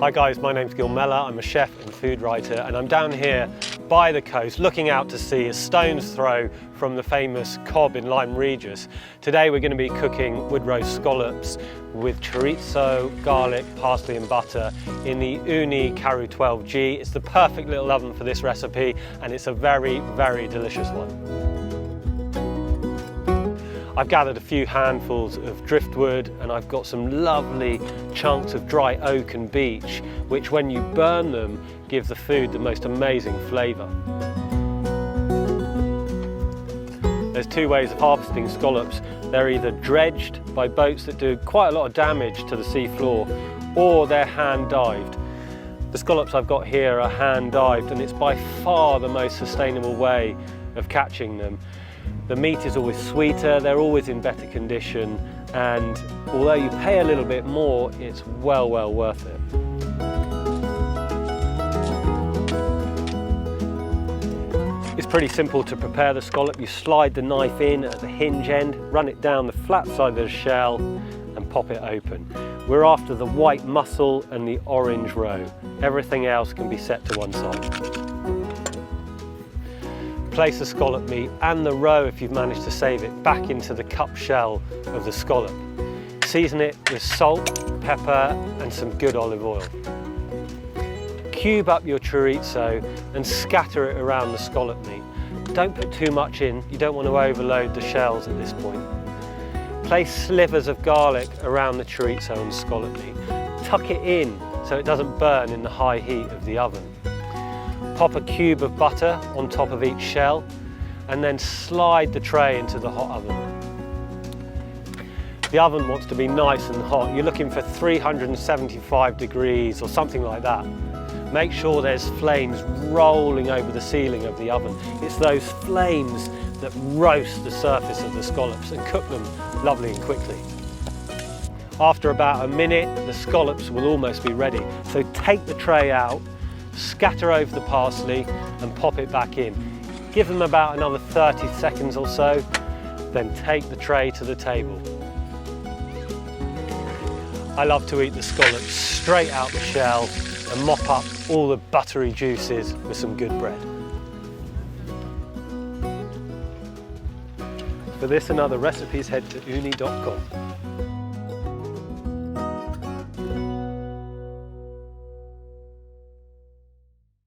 Hi guys, my name's Gil Mellor. I'm a chef and food writer, and I'm down here by the coast looking out to sea a stone's throw from the famous Cobb in Lyme Regis. Today we're going to be cooking wood roast scallops with chorizo, garlic, parsley and butter in the Ooni Karu 12G. It's the perfect little oven for this recipe, and it's a very, very delicious one. I've gathered a few handfuls of driftwood, and I've got some lovely chunks of dry oak and beech, which when you burn them, give the food the most amazing flavour. There's two ways of harvesting scallops. They're either dredged by boats that do quite a lot of damage to the sea floor, or they're hand dived. The scallops I've got here are hand dived, and it's by far the most sustainable way of catching them. The meat is always sweeter, they're always in better condition, and although you pay a little bit more, it's well worth it. It's pretty simple to prepare the scallop. You slide the knife in at the hinge end, run it down the flat side of the shell and pop it open. We're after the white muscle and the orange roe. Everything else can be set to one side. Place the scallop meat and the roe, if you've managed to save it, back into the cup shell of the scallop. Season it with salt, pepper and some good olive oil. Cube up your chorizo and scatter it around the scallop meat. Don't put too much in, you don't want to overload the shells at this point. Place slivers of garlic around the chorizo and scallop meat. Tuck it in so it doesn't burn in the high heat of the oven. Pop a cube of butter on top of each shell and then slide the tray into the hot oven. The oven wants to be nice and hot. You're looking for 375 degrees or something like that. Make sure there's flames rolling over the ceiling of the oven. It's those flames that roast the surface of the scallops and cook them lovely and quickly. After about a minute, the scallops will almost be ready. So take the tray out, scatter over the parsley and pop it back in. Give them about another 30 seconds or so, then take the tray to the table. I love to eat the scallops straight out the shell and mop up all the buttery juices with some good bread. For this and other recipes, head to ooni.com.